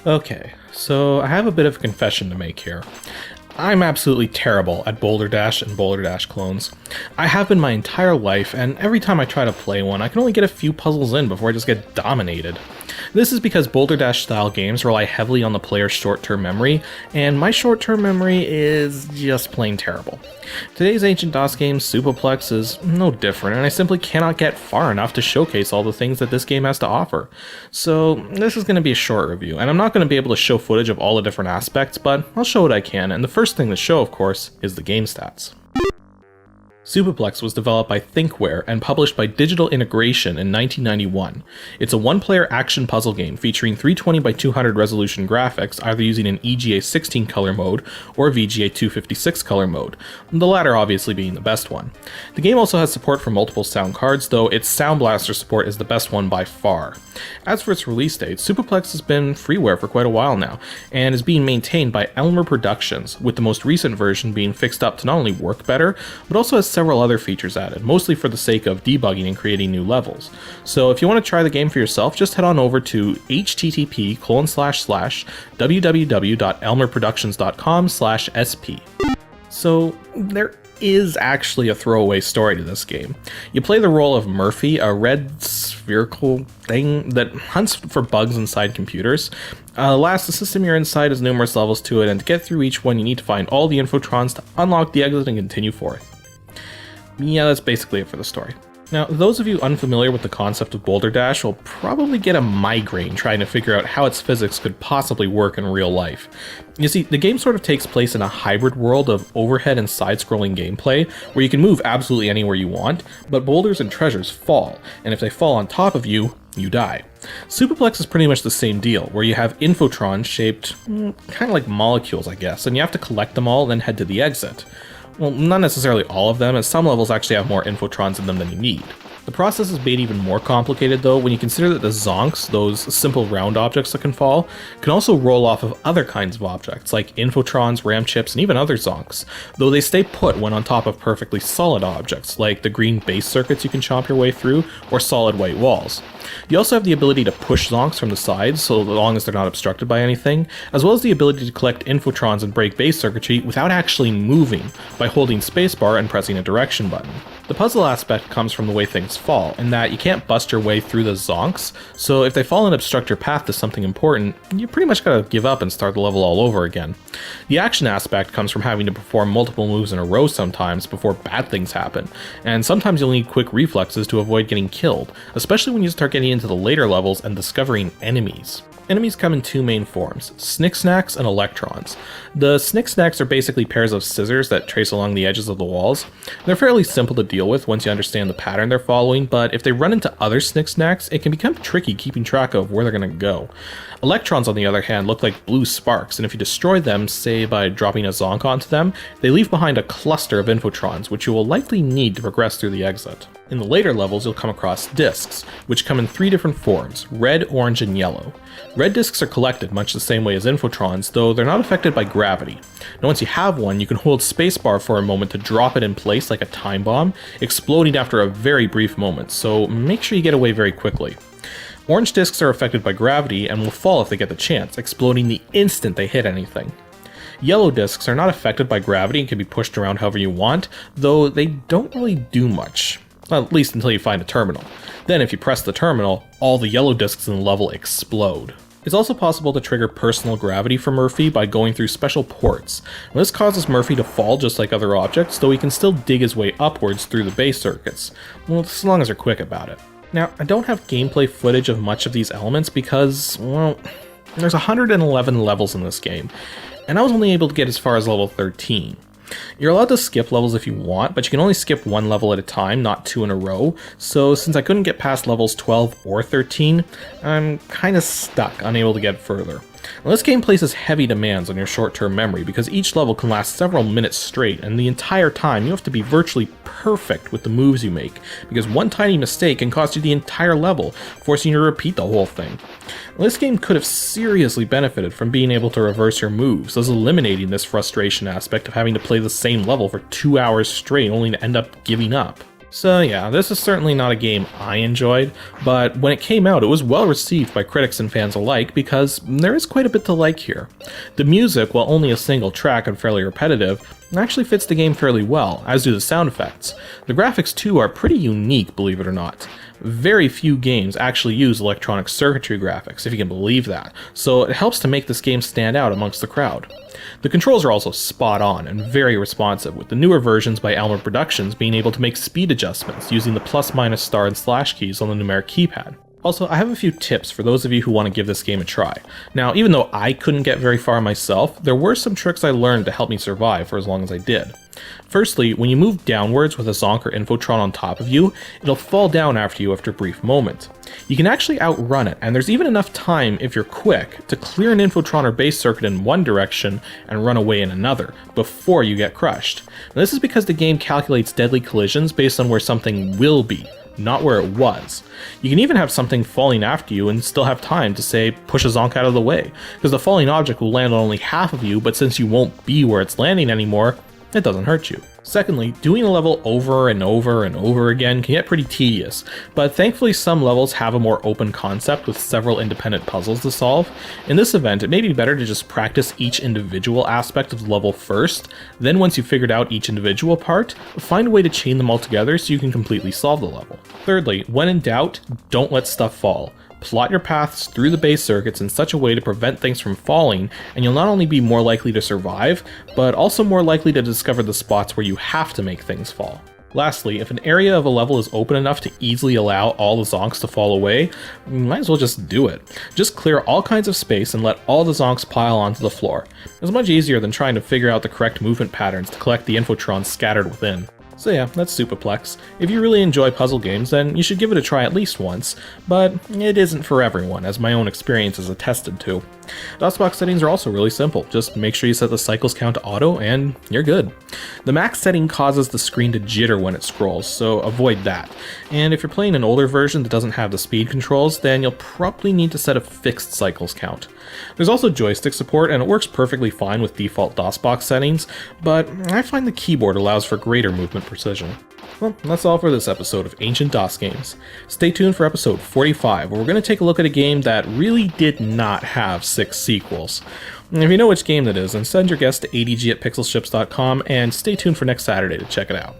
Okay, so I have a bit of a confession to make here. I'm absolutely terrible at Boulderdash and Boulderdash clones. I have been my entire life, and every time I try to play one, I can only get a few puzzles in before I just get dominated. This is because Boulderdash style games rely heavily on the player's short-term memory, and my short-term memory is just plain terrible. Today's Ancient DOS game, Supaplex, is no different, and I simply cannot get far enough to showcase all the things that this game has to offer. So this is going to be a short review, and I'm not going to be able to show footage of all the different aspects, but I'll show what I can, and the first thing to show, of course, is the game stats. Supaplex was developed by Thinkware and published by Digital Integration in 1991. It's a one-player action puzzle game featuring 320 by 200 resolution graphics, either using an EGA 16 color mode or VGA 256 color mode, the latter obviously being the best one. The game also has support for multiple sound cards, though its Sound Blaster support is the best one by far. As for its release date, Supaplex has been freeware for quite a while now, and is being maintained by Elmer Productions, with the most recent version being fixed up to not only work better, but also has several other features added, mostly for the sake of debugging and creating new levels. So if you want to try the game for yourself, just head on over to http://www.elmerproductions.com/sp. So there is actually a throwaway story to this game. You play the role of Murphy, a red spherical thing that hunts for bugs inside computers. Alas, the system you're inside has numerous levels to it, and to get through each one you need to find all the infotrons to unlock the exit and continue forth. Yeah, that's basically it for the story. Now, those of you unfamiliar with the concept of Boulderdash will probably get a migraine trying to figure out how its physics could possibly work in real life. You see, the game sort of takes place in a hybrid world of overhead and side-scrolling gameplay, where you can move absolutely anywhere you want, but boulders and treasures fall, and if they fall on top of you, you die. Supaplex is pretty much the same deal, where you have infotrons shaped kind of like molecules, I guess, and you have to collect them all and then head to the exit. Well, not necessarily all of them, as some levels actually have more infotrons in them than you need. The process is made even more complicated though when you consider that the zonks, those simple round objects that can fall, can also roll off of other kinds of objects like infotrons, RAM chips, and even other zonks, though they stay put when on top of perfectly solid objects like the green base circuits you can chomp your way through, or solid white walls. You also have the ability to push zonks from the sides so long as they're not obstructed by anything, as well as the ability to collect infotrons and break base circuitry without actually moving by holding spacebar and pressing a direction button. The puzzle aspect comes from the way things fall, in that you can't bust your way through the zonks, so if they fall and obstruct your path to something important, you pretty much gotta give up and start the level all over again. The action aspect comes from having to perform multiple moves in a row sometimes before bad things happen, and sometimes you'll need quick reflexes to avoid getting killed, especially when you start getting into the later levels and discovering enemies. Enemies come in two main forms, Snick Snacks and Electrons. The Snick Snacks are basically pairs of scissors that trace along the edges of the walls. They're fairly simple to deal with once you understand the pattern they're following, but if they run into other Snick Snacks, it can become tricky keeping track of where they're going to go. Electrons, on the other hand, look like blue sparks, and if you destroy them, say by dropping a zonk onto them, they leave behind a cluster of infotrons, which you will likely need to progress through the exit. In the later levels, you'll come across discs, which come in three different forms, red, orange, and yellow. Red discs are collected much the same way as infotrons, though they're not affected by gravity. Now once you have one, you can hold spacebar for a moment to drop it in place like a time bomb, exploding after a very brief moment, so make sure you get away very quickly. Orange discs are affected by gravity and will fall if they get the chance, exploding the instant they hit anything. Yellow discs are not affected by gravity and can be pushed around however you want, though they don't really do much. Well, at least until you find a terminal. Then if you press the terminal, all the yellow discs in the level explode. It's also possible to trigger personal gravity for Murphy by going through special ports. Now, this causes Murphy to fall just like other objects, though he can still dig his way upwards through the base circuits, well, as long as they're quick about it. Now, I don't have gameplay footage of much of these elements because, well, there's 111 levels in this game, and I was only able to get as far as level 13. You're allowed to skip levels if you want, but you can only skip one level at a time, not two in a row, so since I couldn't get past levels 12 or 13, I'm kinda stuck, unable to get further. Now, this game places heavy demands on your short-term memory because each level can last several minutes straight, and the entire time you have to be virtually perfect with the moves you make, because one tiny mistake can cost you the entire level, forcing you to repeat the whole thing. Now, this game could have seriously benefited from being able to reverse your moves, thus eliminating this frustration aspect of having to play the same level for 2 hours straight only to end up giving up. So yeah, this is certainly not a game I enjoyed, but when it came out it was well received by critics and fans alike because there is quite a bit to like here. The music, while only a single track and fairly repetitive, actually fits the game fairly well, as do the sound effects. The graphics too are pretty unique, believe it or not. Very few games actually use electronic circuitry graphics, if you can believe that, so it helps to make this game stand out amongst the crowd. The controls are also spot on and very responsive, with the newer versions by Elmer Productions being able to make speed adjustments using the plus, minus, star, and slash keys on the numeric keypad. Also, I have a few tips for those of you who want to give this game a try. Now, even though I couldn't get very far myself, there were some tricks I learned to help me survive for as long as I did. Firstly, when you move downwards with a Zonk or Infotron on top of you, it'll fall down after you after a brief moment. You can actually outrun it, and there's even enough time, if you're quick, to clear an Infotron or base circuit in one direction and run away in another, before you get crushed. And this is because the game calculates deadly collisions based on where something will be, not where it was. You can even have something falling after you and still have time to, say, push a Zonk out of the way, because the falling object will land on only half of you, but since you won't be where it's landing anymore, it doesn't hurt you. Secondly, doing a level over and over and over again can get pretty tedious, but thankfully some levels have a more open concept with several independent puzzles to solve. In this event, it may be better to just practice each individual aspect of the level first, then once you've figured out each individual part, find a way to chain them all together so you can completely solve the level. Thirdly, when in doubt, don't let stuff fall. Plot your paths through the base circuits in such a way to prevent things from falling, and you'll not only be more likely to survive, but also more likely to discover the spots where you have to make things fall. Lastly, if an area of a level is open enough to easily allow all the Zonks to fall away, you might as well just do it. Just clear all kinds of space and let all the Zonks pile onto the floor. It's much easier than trying to figure out the correct movement patterns to collect the Infotrons scattered within. So yeah, that's Supaplex. If you really enjoy puzzle games, then you should give it a try at least once, but it isn't for everyone, as my own experience has attested to. Dosbox settings are also really simple. Just make sure you set the cycles count to auto and you're good. The max setting causes the screen to jitter when it scrolls, so avoid that. And if you're playing an older version that doesn't have the speed controls, then you'll probably need to set a fixed cycles count. There's also joystick support, and it works perfectly fine with default Dosbox settings, but I find the keyboard allows for greater movement precision. Well, that's all for this episode of Ancient DOS Games. Stay tuned for episode 45, where we're going to take a look at a game that really did not have 6 sequels. And if you know which game that is, then send your guess to adg@pixelships.com and stay tuned for next Saturday to check it out.